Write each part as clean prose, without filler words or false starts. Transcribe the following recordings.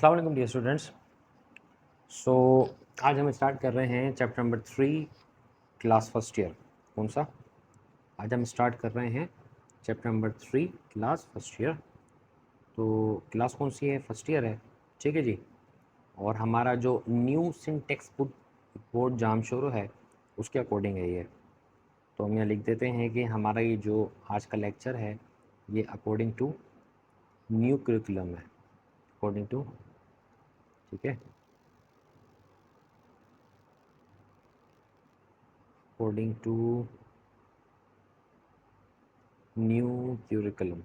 अस्सलाम वालेकुम dear students. सो आज हम स्टार्ट कर रहे हैं chapter number 3 class first year. कौन सा? आज हम स्टार्ट कर रहे हैं chapter number 3 class first year. तो क्लास कौन सी है? फर्स्ट ईयर है, ठीक है जी। और हमारा जो न्यू सिंटेक्स बुक बोर्ड जाम शुरू है उसके अकॉर्डिंग है ये। तो हम यहाँ लिख देते हैं कि हमारा ये जो आज का लेक्चर है ये अकॉर्डिंग टू न्यू करिकुलम है, अकॉर्डिंग टू, ठीक है, according to new curriculum,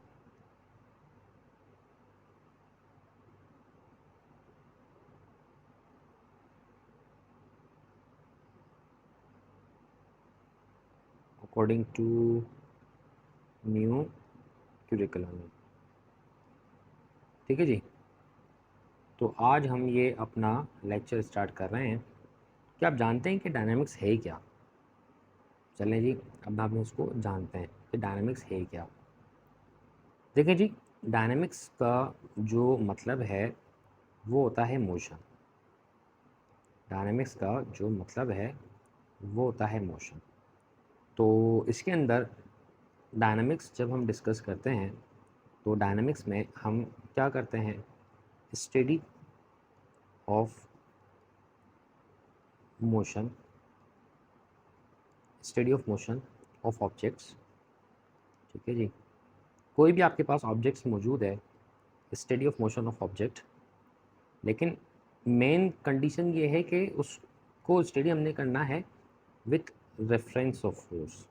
according to new curriculum, ठीक है जी। तो आज हम ये अपना लेक्चर स्टार्ट कर रहे हैं। क्या आप जानते हैं कि डायनामिक्स है क्या? चलें जी, अब हम इसको जानते हैं कि डायनामिक्स है क्या। देखिए जी, डायनामिक्स का जो मतलब है वो होता है मोशन। डायनामिक्स का जो मतलब है वो होता है मोशन। तो इसके अंदर डायनामिक्स जब हम डिस्कस करते हैं तो डायनामिक्स में हम क्या करते हैं? Study of motion, study of motion of objects, ठीक है जी। कोई भी आपके पास ऑब्जेक्ट्स मौजूद है, study of motion of object, लेकिन मेन कंडीशन ये है कि उसको स्टडी हमने करना है with reference of force,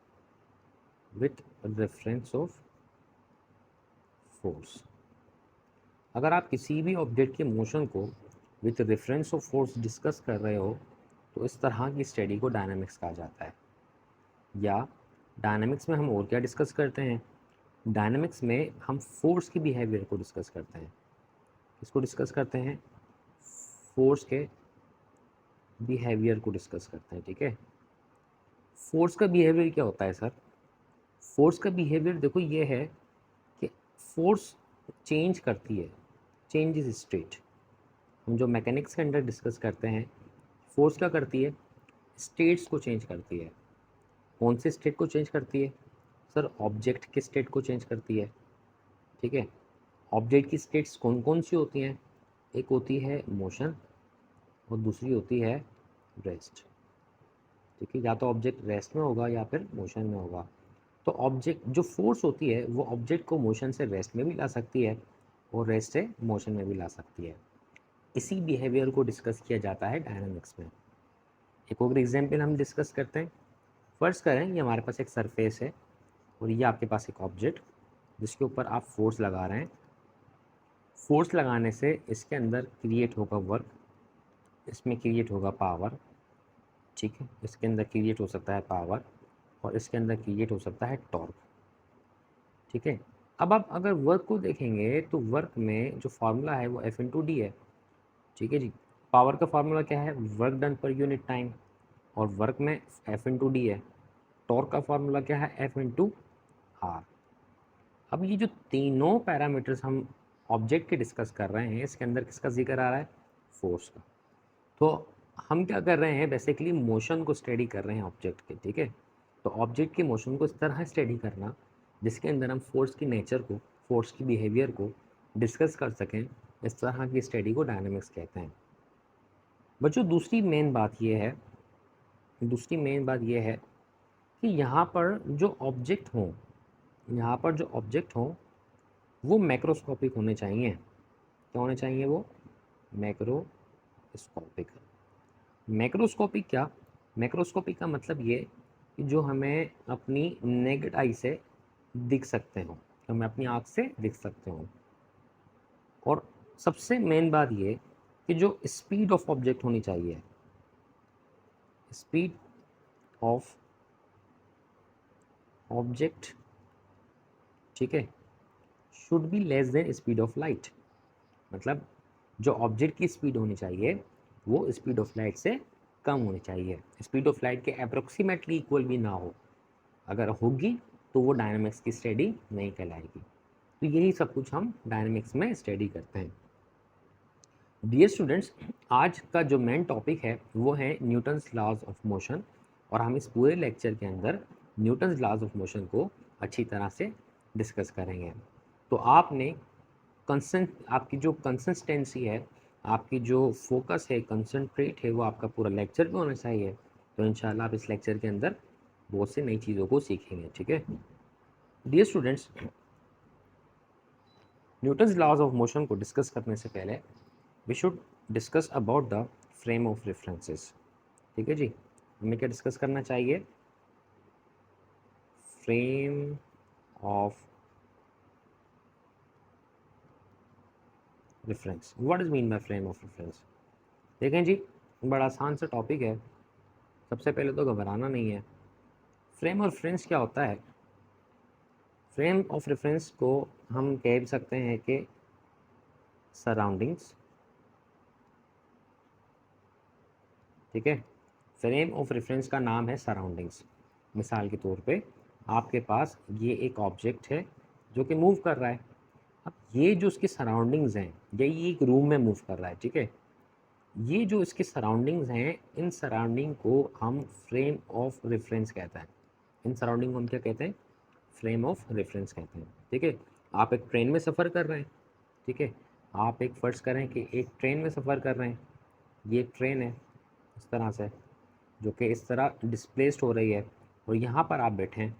with reference of force. अगर आप किसी भी ऑब्जेक्ट के मोशन को with reference of force discuss कर रहे हो तो इस तरह की स्टडी को डायनामिक्स कहा जाता है। या डायनामिक्स में हम और क्या डिस्कस करते हैं? डायनामिक्स में हम फोर्स की बिहेवियर को डिस्कस करते हैं। किसको डिस्कस करते हैं? फोर्स के बिहेवियर को डिस्कस करते हैं, ठीक है। फोर्स का बिहेवियर क्या होता है सर? फोर्स का बिहेवियर देखो ये है कि फोर्स चेंज करती है, चेंजेस स्टेट। हम जो मैकेनिक्स के अंदर डिस्कस करते हैं, फोर्स क्या करती है? स्टेट्स को चेंज करती है। कौन से स्टेट को चेंज करती है? सर ऑब्जेक्ट के स्टेट को चेंज करती है, ठीक है। ऑब्जेक्ट की स्टेट्स कौन कौन सी होती हैं? एक होती है मोशन और दूसरी होती है रेस्ट, ठीक है। या तो ऑब्जेक्ट रेस्ट में होगा या फिर मोशन में होगा। तो ऑब्जेक्ट जो फोर्स होती है वो ऑब्जेक्ट को मोशन से रेस्ट में भी ला सकती है और रेस्ट से मोशन में भी ला सकती है। इसी बिहेवियर को डिस्कस किया जाता है डायनामिक्स में। एक और एग्जाम्पल हम डिस्कस करते हैं। फर्स्ट करें ये हमारे पास एक सरफेस है और ये आपके पास एक ऑब्जेक्ट जिसके ऊपर आप फोर्स लगा रहे हैं। फोर्स लगाने से इसके अंदर क्रिएट होगा वर्क, इसमें क्रिएट होगा पावर, ठीक है। इसके अंदर क्रिएट हो सकता है पावर और इसके अंदर क्रिएट हो सकता है टॉर्क, ठीक है। अब आप अगर वर्क को देखेंगे तो वर्क में जो फार्मूला है वो F/d है, ठीक है जी। पावर का फार्मूला क्या है? Work done per unit time, और वर्क में F/d है। टॉर्क का फार्मूला क्या है? F/r। अब ये जो तीनों पैरामीटर्स हम ऑब्जेक्ट के डिस्कस कर रहे हैं इसके अंदर किसका जिक्र आ रहा है? फोर्स का। तो हम क्या कर रहे हैं? बेसिकली मोशन को स्टडी कर रहे हैं ऑब्जेक्ट के, ठीक है। तो ऑब्जेक्ट के मोशन को इस तरह स्टडी करना जिसके अंदर हम फोर्स की नेचर को, फोर्स की बिहेवियर को डिस्कस कर सकें, इस तरह की स्टडी को डायनामिक्स कहते हैं। बच्चों दूसरी मेन बात यह है, दूसरी मेन बात यह है कि यहाँ पर जो ऑब्जेक्ट हों, यहाँ पर जो ऑब्जेक्ट हों वो मैक्रोस्कोपिक होने चाहिए। क्या होने चाहिए वो? मैक्रोस्कोपिक। मैक्रोस्कोपिक क्या? मैक्रोस्कोपिक का मतलब ये कि जो हमें अपनी नेकेड आई से दिख सकते हो, हमें अपनी आँख से दिख सकते हो। और सबसे मेन बात ये कि जो स्पीड ऑफ ऑब्जेक्ट होनी चाहिए, स्पीड ऑफ ऑब्जेक्ट, ठीक है, should be less than speed of light. मतलब जो ऑब्जेक्ट की स्पीड होनी चाहिए वो स्पीड ऑफ लाइट से कम होनी चाहिए, स्पीड ऑफ लाइट के अप्रोक्सीमेटली इक्वल भी ना हो। अगर होगी तो वो डायनामिक्स की स्टडी नहीं कहलाएगी। तो यही सब कुछ हम डायनामिक्स में स्टडी करते हैं। डियर स्टूडेंट्स, आज का जो मेन टॉपिक है वो है न्यूटन्स लॉज ऑफ मोशन, और हम इस पूरे लेक्चर के अंदर न्यूटन्स लॉज ऑफ मोशन को अच्छी तरह से डिस्कस करेंगे। तो आपने आपकी जो कंसिस्टेंसी है, आपकी जो फोकस है, कंसंट्रेट है, वो आपका पूरा लेक्चर पे होना चाहिए। तो इंशाल्लाह आप इस लेक्चर के अंदर बहुत सी नई चीज़ों को सीखेंगे। ठीक है dear students, Newton's laws of motion को डिस्कस करने से पहले we should discuss about the frame of references. ठीक है जी, हमें क्या डिस्कस करना चाहिए? Frame of reference. What is mean by frame of reference? देखें जी, बड़ा आसान सा टॉपिक है, सबसे पहले तो घबराना नहीं है। फ्रेम ऑफ रेफरेंस क्या होता है? फ्रेम ऑफ रेफरेंस को हम कह भी सकते हैं कि सराउंडिंग्स। ठीक है, फ्रेम ऑफ रेफरेंस का नाम है सराउंडिंग्स। मिसाल के तौर पे आपके पास ये एक ऑब्जेक्ट है जो कि मूव कर रहा है। अब ये जो उसकी सराउंडिंग्स हैं, ये एक रूम में मूव कर रहा है। ठीक है, ये जो इसकी सराउंडिंग्स हैं, इन सराउंडिंग को हम फ्रेम ऑफ रेफरेंस कहते हैं। इन सराउंडिंग को हम क्या कहते हैं? फ्रेम ऑफ रेफरेंस कहते हैं। ठीक है, आप एक ट्रेन में सफ़र कर रहे हैं। ठीक है, आप एक फ़र्ज़ करें कि एक ट्रेन में सफ़र कर रहे हैं। ये एक ट्रेन है इस तरह से, जो कि इस तरह डिस्प्लेस्ड हो रही है, और यहाँ पर आप बैठे हैं।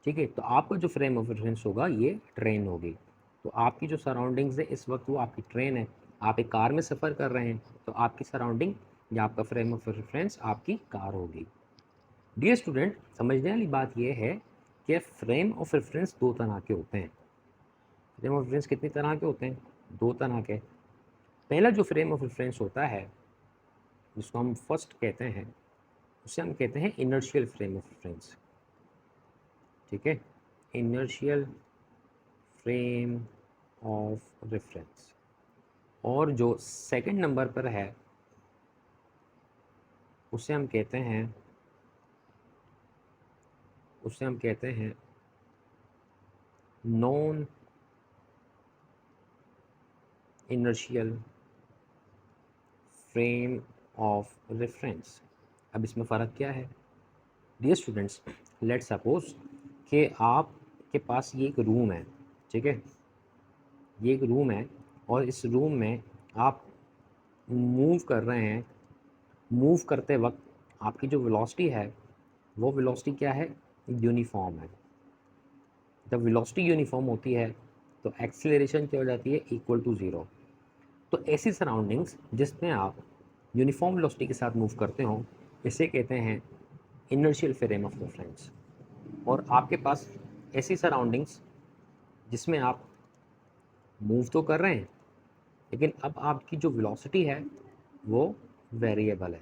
ठीक है, तो आपका जो फ्रेम ऑफ रेफरेंस होगा ये ट्रेन होगी। तो आपकी जो सराउंडिंग्स है इस वक्त वो आपकी ट्रेन है। आप एक कार में सफ़र कर रहे हैं, तो आपकी सराउंडिंग या आपका फ्रेम ऑफ रेफरेंस आपकी कार होगी। डियर स्टूडेंट, समझने वाली बात यह है कि फ्रेम ऑफ रेफरेंस दो तरह के होते हैं। फ्रेम ऑफ रेफरेंस कितनी तरह के होते हैं? दो तरह के। पहला जो फ्रेम ऑफ रेफरेंस होता है, जिसको हम फर्स्ट कहते हैं, उसे हम कहते हैं इनर्शियल फ्रेम ऑफ रेफरेंस। ठीक है, इनर्शियल फ्रेम ऑफ रेफरेंस। और जो सेकंड नंबर पर है उसे हम कहते हैं non inertial frame of reference. अब इसमें फ़र्क क्या है? डियर स्टूडेंट्स, लेट्स सपोज कि आपके पास ये एक रूम है। ठीक है, ये एक रूम है, और इस रूम में आप मूव कर रहे हैं। मूव करते वक्त आपकी जो वेलोसिटी है, वो वेलोसिटी क्या है? यूनिफॉर्म है। जब वेलोसिटी यूनिफॉर्म होती है तो एक्सीलरेशन क्या हो जाती है? Equal to zero. तो ऐसी सराउंडिंग्स जिसमें आप यूनिफॉर्म वेलोसिटी के साथ मूव करते हो, इसे कहते हैं इनर्शियल फ्रेम ऑफ रेफरेंस। और आपके पास ऐसी सराउंडिंग्स जिसमें आप मूव तो कर रहे हैं, लेकिन अब आपकी जो वेलोसिटी है वो वेरिएबल है।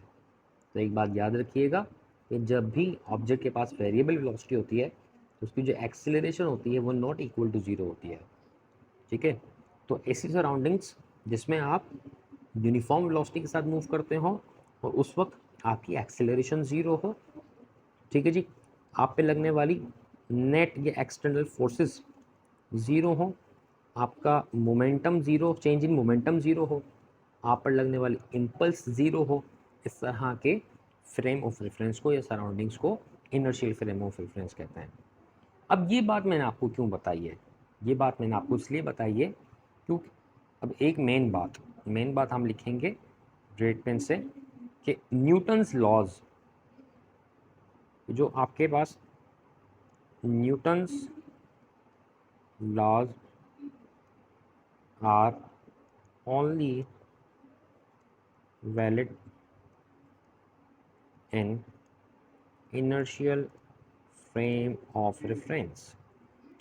तो एक बात याद रखिएगा कि जब भी ऑब्जेक्ट के पास वेरिएबल वेलोसिटी होती है तो उसकी जो एक्सीलरेशन होती है वो नॉट इक्वल टू ज़ीरो होती है। ठीक है, तो ऐसी सराउंडिंग्स जिसमें आप यूनिफॉर्म वेलोसिटी के साथ मूव करते हो और उस वक्त आपकी एक्सीलरेशन ज़ीरो हो। ठीक है जी, आप पे लगने वाली नेट या एक्सटर्नल फोर्सेस ज़ीरो हो, आपका momentum zero, change in momentum zero हो, आप पर लगने वाली इम्पल्स ज़ीरो हो। इस तरह के फ्रेम ऑफ रेफरेंस को या सराउंडिंग्स को इनर्शियल फ्रेम ऑफ रेफरेंस कहते हैं। अब ये बात मैंने आपको क्यों बताई है? ये बात मैंने आपको इसलिए बताई है क्योंकि अब एक मेन बात हम लिखेंगे रेड पेन से कि न्यूटन्स लॉज, जो आपके पास Newton's laws are only valid in inertial frame of reference.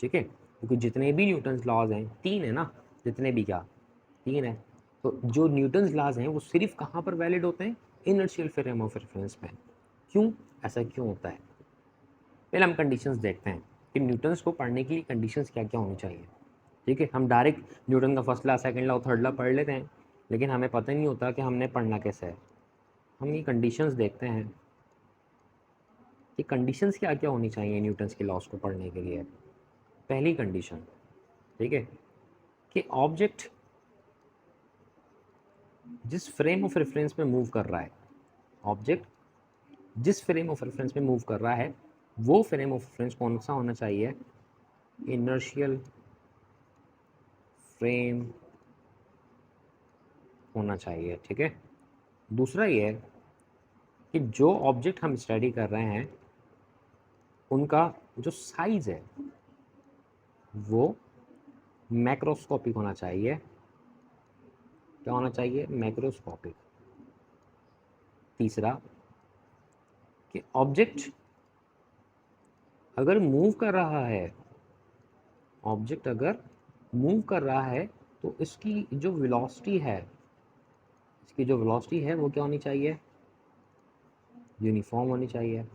ठीक है, क्योंकि जितने भी न्यूटन्स लॉज हैं, तीन है ना, जितने भी क्या, तीन है। तो जो न्यूटन्स लॉज हैं वो सिर्फ कहाँ पर वैलिड होते हैं? इनर्शियल फ्रेम ऑफ रेफरेंस में। क्यों? ऐसा क्यों होता है? पहले हम कंडीशंस देखते हैं कि न्यूटन्स को पढ़ने के लिए कंडीशंस क्या क्या होनी चाहिए। ठीक है, हम डायरेक्ट न्यूटन का first law, second law, third law पढ़ लेते हैं, लेकिन हमें पता ही नहीं होता कि हमने पढ़ना कैसे है। हम ये कंडीशंस देखते हैं कि कंडीशंस क्या क्या होनी चाहिए न्यूटन्स के लॉज को पढ़ने के लिए। पहली कंडीशन, ठीक है, कि ऑब्जेक्ट जिस फ्रेम ऑफ रेफरेंस में मूव कर रहा है, ऑब्जेक्ट जिस फ्रेम ऑफ रेफरेंस में मूव कर रहा है वो फ्रेम ऑफ रेफरेंस कौन सा होना चाहिए? इनर्शियल फ्रेम होना चाहिए। ठीक है। दूसरा ये है कि जो ऑब्जेक्ट हम स्टडी कर रहे हैं उनका जो साइज है वो मैक्रोस्कोपिक होना चाहिए। क्या होना चाहिए? मैक्रोस्कोपिक। तीसरा कि ऑब्जेक्ट अगर मूव कर रहा है, ऑब्जेक्ट अगर मूव कर रहा है तो इसकी जो वेलोसिटी है, इसकी जो वेलोसिटी है वो क्या होनी चाहिए? यूनिफॉर्म होनी चाहिए।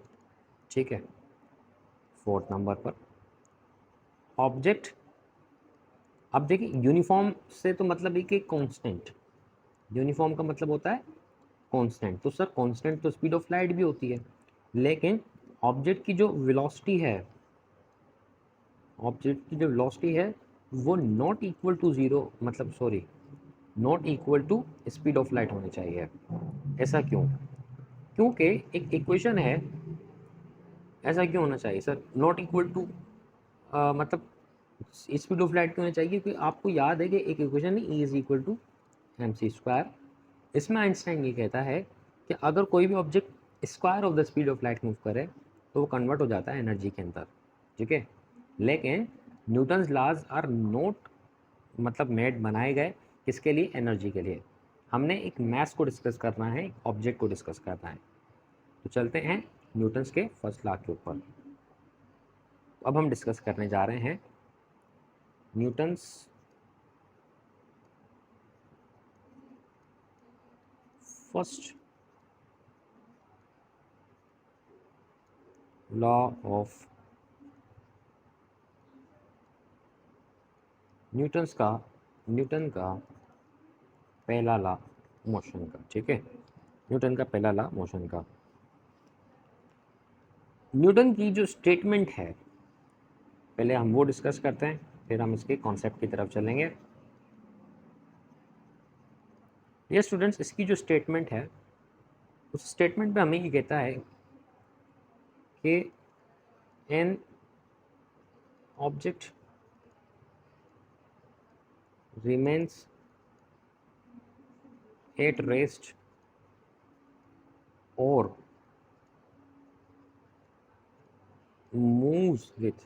ठीक है। फोर्थ नंबर पर ऑब्जेक्ट, अब देखिए यूनिफॉर्म से तो मतलब है कि कांस्टेंट, यूनिफॉर्म का मतलब होता है कांस्टेंट। तो सर कांस्टेंट तो स्पीड ऑफ लाइट भी होती है, लेकिन ऑब्जेक्ट की जो वेलोसिटी है, ऑब्जेक्ट की जो वेलोसिटी है वो नॉट इक्वल टू ज़ीरो, मतलब sorry, not equal to speed of light होनी चाहिए। ऐसा क्यों? क्योंकि एक इक्वेशन है, ऐसा क्यों होना चाहिए सर नॉट इक्वल टू, मतलब स्पीड ऑफ लाइट क्यों होना चाहिए? क्योंकि आपको याद है कि एक इक्वेशन है E is equal to m c square. इसमें आइंस्टाइन ये कहता है कि अगर कोई भी object square of the speed of light move करे तो वो कन्वर्ट हो जाता है एनर्जी के अंदर। ठीक है। लेकिन न्यूटन्स लॉज आर नॉट, मतलब मेड, बनाए गए किसके लिए? एनर्जी के लिए। हमने एक मैथ को डिस्कस करना है, एक ऑब्जेक्ट को डिस्कस करना है। तो चलते हैं न्यूटन्स के फर्स्ट लॉ के ऊपर। अब हम डिस्कस करने जा रहे हैं Newton's first law of Newton का पहला लॉ मोशन का। ठीक है। न्यूटन का पहला लॉ मोशन का। न्यूटन की जो स्टेटमेंट है पहले हम वो डिस्कस करते हैं, फिर हम इसके कॉन्सेप्ट की तरफ चलेंगे। ये स्टूडेंट्स, इसकी जो स्टेटमेंट है उस स्टेटमेंट में हमें ये कहता है कि an object remains at rest और moves with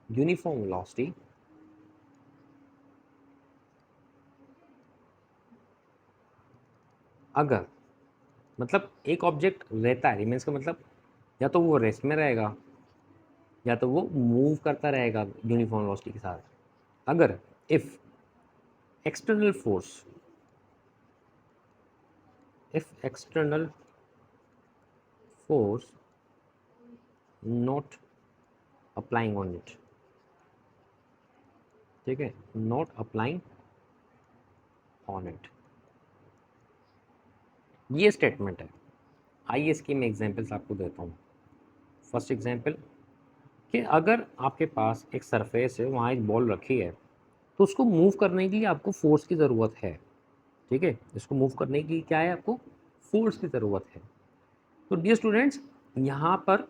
uniform velocity अगर, मतलब एक ऑब्जेक्ट रहता है, रिमेन्स का मतलब या तो वो रेस्ट में रहेगा या तो वो मूव करता रहेगा यूनिफॉर्म वेलोसिटी के साथ। अगर if external force, if external force not applying on it, ठीक है, नॉट अप्लाइंग ऑन इट, ये स्टेटमेंट है। आइए इसकी मैं एग्जांपल्स आपको देता हूँ। फर्स्ट एग्जांपल कि अगर आपके पास एक सरफेस है, वहाँ एक बॉल रखी है, तो उसको मूव करने के लिए आपको फोर्स की ज़रूरत है। ठीक है। इसको मूव करने की क्या है? आपको फोर्स की ज़रूरत है। तो डियर स्टूडेंट्स, यहाँ पर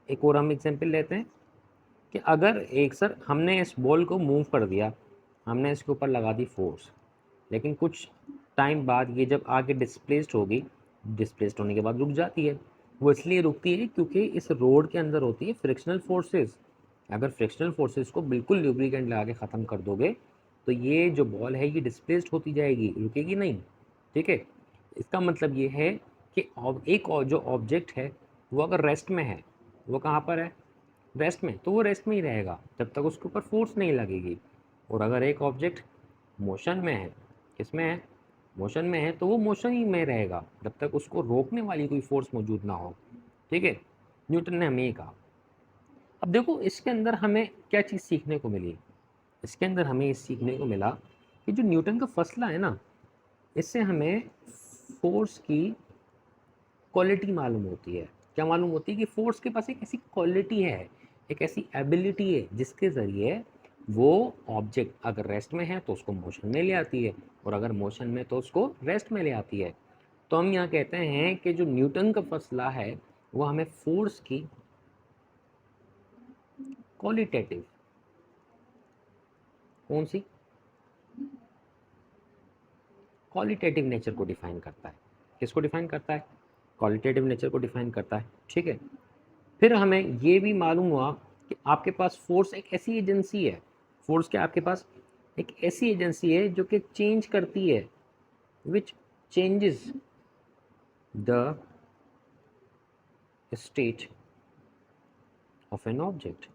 एक और हम एग्जांपल लेते हैं कि अगर एक, सर हमने इस बॉल को मूव कर दिया, हमने इसके ऊपर लगा दी फोर्स, लेकिन कुछ टाइम बाद ये जब आगे डिस्प्लेस्ड होगी, डिस्प्लेस्ड होने के बाद रुक जाती है। वो इसलिए रुकती है क्योंकि इस रोड के अंदर होती है फ्रिक्शनल फोर्सेस। अगर फ्रिक्शनल फोर्सेस को बिल्कुल ल्यूब्रिकेंट लगा के ख़त्म कर दोगे तो ये जो बॉल है ये डिस्प्लेस्ड होती जाएगी, रुकेगी नहीं। ठीक है। इसका मतलब ये है कि एक और जो ऑब्जेक्ट है वो अगर रेस्ट में है, वो कहाँ पर है? रेस्ट में। तो वो रेस्ट में ही रहेगा जब तक उसके ऊपर फोर्स नहीं लगेगी। और अगर एक ऑब्जेक्ट मोशन में है, किसमें है? मोशन में है, तो वो मोशन ही में रहेगा जब तक उसको रोकने वाली कोई फोर्स मौजूद ना हो। ठीक है। न्यूटन ने हमें ये कहा। अब देखो इसके अंदर हमें क्या चीज़ सीखने को मिली? इसके अंदर हमें ये सीखने को मिला कि जो न्यूटन का फसला है ना, इससे हमें फोर्स की क्वालिटी मालूम होती है। क्या मालूम होती है? कि फोर्स के पास एक ऐसी क्वालिटी है, एक ऐसी एबिलिटी है जिसके ज़रिए वो ऑब्जेक्ट अगर रेस्ट में है तो उसको मोशन में ले आती है, और अगर मोशन में तो उसको रेस्ट में ले आती है। तो हम यहाँ कहते हैं कि जो न्यूटन का फर्स्ट लॉ है वो हमें फोर्स की क्वालिटेटिव, कौन सी, क्वालिटेटिव नेचर को डिफाइन करता है। किसको डिफाइन करता है? क्वालिटेटिव नेचर को डिफाइन करता है। ठीक है, फिर हमें ये भी मालूम हुआ कि आपके पास फोर्स एक ऐसी एजेंसी है, फोर्स के आपके पास एक ऐसी एजेंसी है जो कि चेंज करती है, विच changes the state of an object,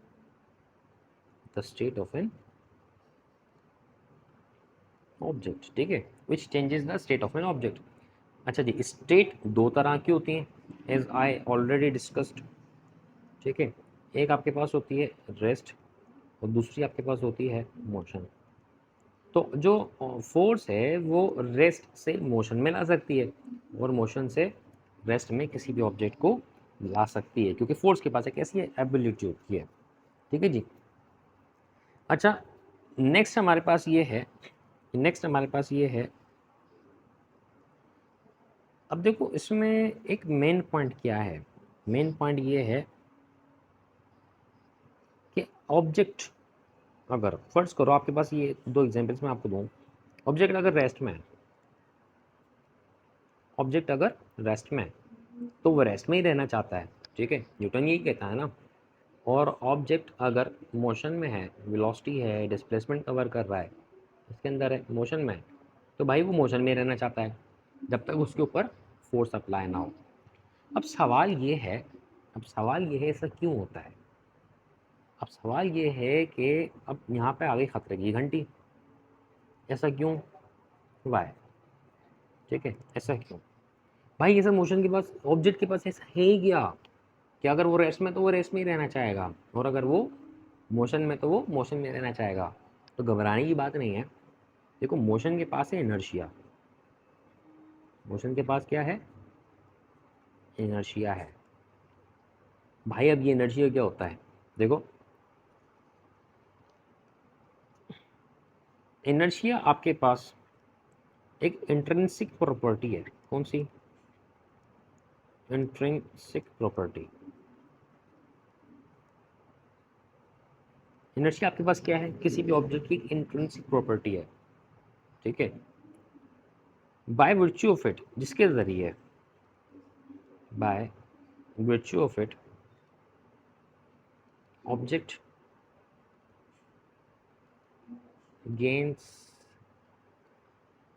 the state of an object. ठीक है, विच changes the state of an object. अच्छा जी, स्टेट दो तरह की होती हैं, एज आई ऑलरेडी डिस्कस्ड। ठीक है, एक आपके पास होती है रेस्ट और दूसरी आपके पास होती है मोशन। तो जो फोर्स है वो रेस्ट से मोशन में ला सकती है और मोशन से रेस्ट में किसी भी ऑब्जेक्ट को ला सकती है, क्योंकि फोर्स के पास एक ऐसी एबिलिटी होती है। ठीक है जी। अच्छा, नेक्स्ट हमारे पास ये है, अब देखो इसमें एक मेन पॉइंट क्या है। मेन पॉइंट ये है कि ऑब्जेक्ट, अगर फर्ज करो आपके पास ये दो एग्जांपल्स मैं आपको दूं, ऑब्जेक्ट अगर रेस्ट में है, ऑब्जेक्ट अगर रेस्ट में है तो वो रेस्ट में ही रहना चाहता है। ठीक है, न्यूटन यही कहता है ना। और ऑब्जेक्ट अगर मोशन में है, वेलोसिटी है, डिस्प्लेसमेंट कवर कर रहा है, इसके अंदर है, मोशन में है, तो भाई वो मोशन में रहना चाहता है जब तक उसके ऊपर फोर्स अप्लाई ना हो। अब सवाल ये है, ऐसा क्यों होता है? अब सवाल ये है कि अब यहाँ पे आ गई खतरे की घंटी, ऐसा क्यों, वाई? ठीक है, ऐसा क्यों भाई? ऐसा मोशन के पास, ऑब्जेक्ट के पास ऐसा है ही क्या कि अगर वो रेस्ट में तो वो रेस्ट में ही रहना चाहेगा, और अगर वो मोशन में तो वो मोशन में रहना चाहेगा। तो घबराने की बात नहीं है। देखो, मोशन के पास है इनर्शिया, मोशन के पास क्या है? इनर्शिया है। भाई अब ये इनर्शिया क्या होता है? देखो, इनर्शिया आपके पास एक इंट्रिंसिक प्रॉपर्टी है। कौन सी? Intrinsic property. इनर्शिया आपके पास क्या है? किसी भी ऑब्जेक्ट की इंट्रिंसिक प्रॉपर्टी है। ठीक है, बाय वर्च्यू ऑफ इट, जिसके जरिए, by virtue of it, object gains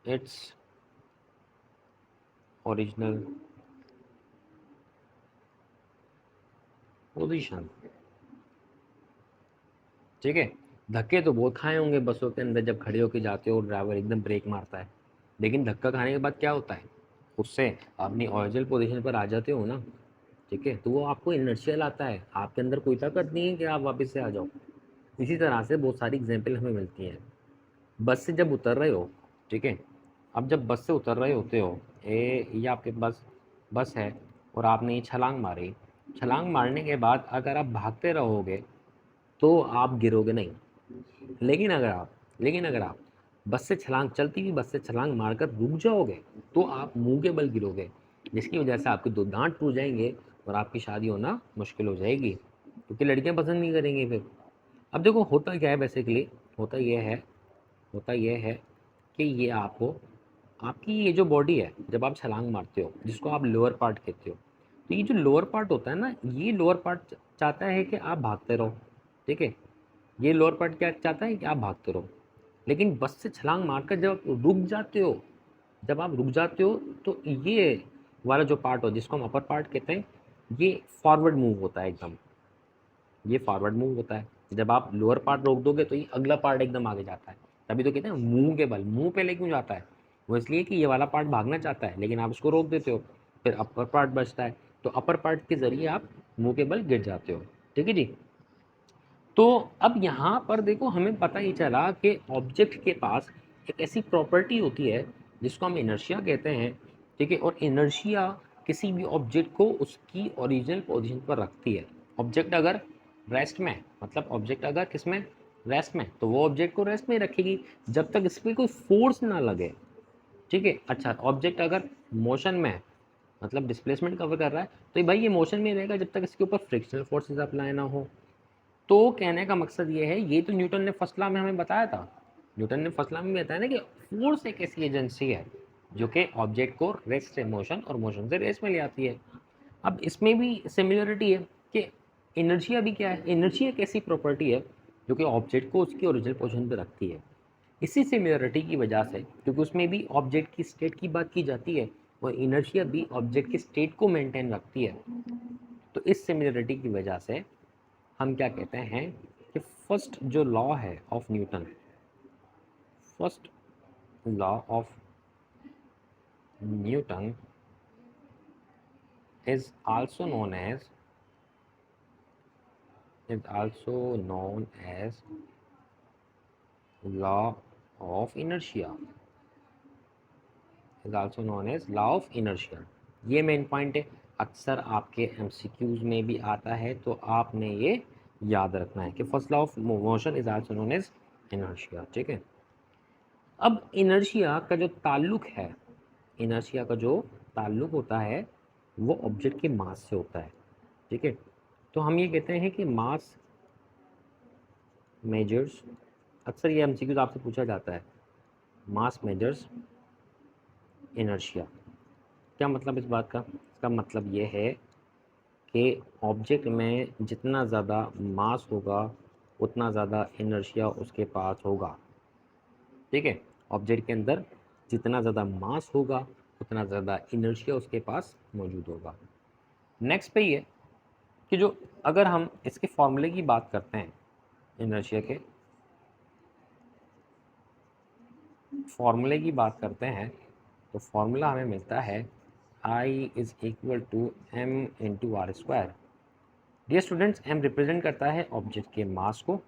its original position. ठीक है, धक्के तो बहुत खाए होंगे बसों के अंदर जब खड़े होके जाते हो और ड्राइवर एकदम ब्रेक मारता है, लेकिन धक्का खाने के बाद क्या होता है? उससे अपनी ओरिजिनल पोजीशन पर आ जाते हो ना। ठीक है, तो वो आपको इनर्शियल आता है, आपके अंदर कोई ताकत नहीं है कि आप वापस से आ जाओ। इसी तरह से बहुत सारी एग्जाम्पल हमें मिलती हैं। बस से जब उतर रहे हो, ठीक है, अब जब बस से उतर रहे होते हो, ये आपके पास बस है और आपने ये छलांग मारी, छलांग मारने के बाद अगर आप भागते रहोगे तो आप गिरोगे नहीं। लेकिन अगर आप बस से छलांग, चलती हुई बस से छलांग मारकर रुक जाओगे तो आप मुंह के बल गिरोगे, जिसकी वजह से आपके दो दांत टूट जाएंगे और आपकी शादी होना मुश्किल हो जाएगी, क्योंकि लड़कियां पसंद नहीं करेंगी फिर। अब देखो होता क्या है बेसिकली, होता यह है कि ये आपको, आपकी ये जो बॉडी है, जब आप छलांग मारते हो, जिसको आप लोअर पार्ट कहते हो, तो ये जो लोअर पार्ट होता है ना, ये लोअर पार्ट चाहता है कि आप भागते रहो। ठीक है, ये लोअर पार्ट क्या चाहता है कि आप भागते रहो। लेकिन बस से छलांग मारकर जब आप रुक जाते हो, तो ये वाला जो पार्ट हो, जिसको हम अपर पार्ट कहते हैं, ये फॉरवर्ड मूव होता है एकदम, ये फॉरवर्ड मूव होता है। जब आप लोअर पार्ट रोक दोगे तो ये अगला पार्ट एकदम आगे जाता है। तभी तो कहते हैं मुंह के बल, मुंह पहले क्यों जाता है? वो इसलिए कि ये वाला पार्ट भागना चाहता है, लेकिन आप उसको रोक देते हो, फिर अपर पार्ट बचता है, तो अपर पार्ट के जरिए आप मुंह के बल गिर जाते हो। ठीक है जी। तो अब यहाँ पर देखो, हमें पता ही चला कि ऑब्जेक्ट के पास एक ऐसी प्रॉपर्टी होती है जिसको हम इनर्शिया कहते हैं। ठीक है, और इनर्शिया किसी भी ऑब्जेक्ट को उसकी ओरिजिनल पोजीशन पर रखती है। ऑब्जेक्ट अगर रेस्ट में, मतलब ऑब्जेक्ट अगर किस में, रेस्ट में, तो वो ऑब्जेक्ट को रेस्ट में रखेगी जब तक इस पर कोई फोर्स ना लगे। ठीक है, अच्छा ऑब्जेक्ट अगर मोशन में है, मतलब डिस्प्लेसमेंट कवर कर रहा है, तो भाई ये मोशन में रहेगा जब तक इसके ऊपर फ्रिक्शनल फोर्सेस अप्लाई ना हो। तो कहने का मकसद ये है, ये तो न्यूटन ने फर्स्ट लॉ में हमें बताया था। न्यूटन ने फर्स्ट लॉ में बताया ना कि फोर्स एक ऐसी एजेंसी है जो कि ऑब्जेक्ट को रेस्ट से मोशन और मोशन से रेस्ट में ले आती है। अब इसमें भी सिमिलरिटी है कि इनर्शिया भी क्या है, इनर्शिया एक ऐसी प्रॉपर्टी है जो कि ऑब्जेक्ट को उसकी ओरिजिनल पोजीशन पर रखती है। इसी सिमिलरिटी की वजह से, क्योंकि उसमें भी ऑब्जेक्ट की स्टेट की बात की जाती है और इनर्शिया भी ऑब्जेक्ट की स्टेट को मेंटेन रखती है, तो इस सिमिलरिटी की वजह से हम क्या कहते हैं कि फर्स्ट जो लॉ है of Newton, first law of Newton is also known as law of inertia, is also known as law of inertia। ये मेन पॉइंट है, अक्सर आपके एमसीक्यूज में भी आता है, तो आपने ये याद रखना है कि first law of motion is also known as inertia. ठीक है, अब इनर्शिया का जो ताल्लुक है, इनर्शिया का जो ताल्लुक होता है वो ऑब्जेक्ट के मास से होता है। ठीक है, तो हम ये कहते हैं कि मास मेजर्स, अक्सर ये एमसीक्यूज आपसे पूछा जाता है, मास मेजर्स इनर्शिया। क्या मतलब इस बात का? इसका मतलब ये है कि ऑब्जेक्ट में जितना ज़्यादा मास होगा उतना ज़्यादा इनर्शिया उसके पास होगा। ठीक है, ऑब्जेक्ट के अंदर जितना ज़्यादा मास होगा उतना ज़्यादा इनर्शिया उसके पास मौजूद होगा। नेक्स्ट पे ये कि जो अगर हम इसके फॉर्मूले की बात करते हैं, इनर्शिया के फॉर्मूले की बात करते हैं, तो फॉर्मूला हमें मिलता है I is equal to m into r square. Dear students, m represent करता है ऑब्जेक्ट के मास को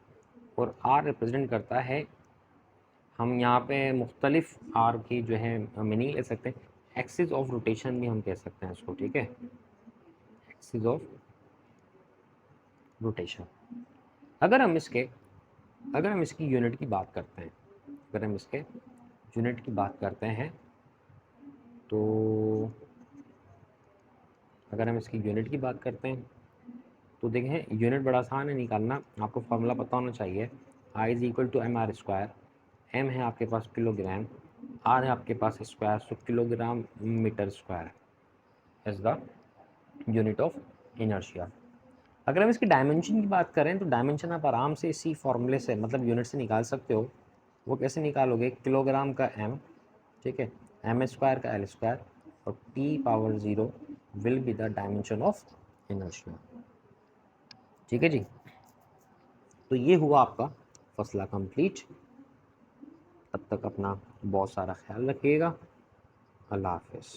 और आर रिप्रेजेंट करता है, हम यहाँ पे मुख्तलिफ आर की जो है मीनिंग ले सकते हैं, एक्सिस ऑफ रोटेशन भी हम कह सकते हैं इसको। ठीक है, एक्सिस ऑफ रोटेशन। अगर हम इसकी यूनिट की बात करते हैं, अगर हम इसके यूनिट की बात करते हैं तो अगर हम इसकी यूनिट की बात करते हैं तो देखें यूनिट बड़ा आसान है निकालना, आपको फार्मूला पता होना चाहिए। I is equal to M R square, M है आपके पास किलोग्राम, आर है आपके पास square, so kilogram metre square is the unit of inertia. अगर हम इसकी डायमेंशन की बात करें तो डायमेंशन आप आराम से इसी फॉर्मूले से, मतलब यूनिट से निकाल सकते हो। वो कैसे निकालोगे? किलोग्राम का एम, ठीक है, एम स्क्वायर का एल स्क्वायर और T power 0 will be the dimension of inertia. ठीक है जी, तो ये हुआ आपका फसला कंप्लीट। तब तक अपना बहुत सारा ख्याल रखिएगा। अल्लाह हाफिज़।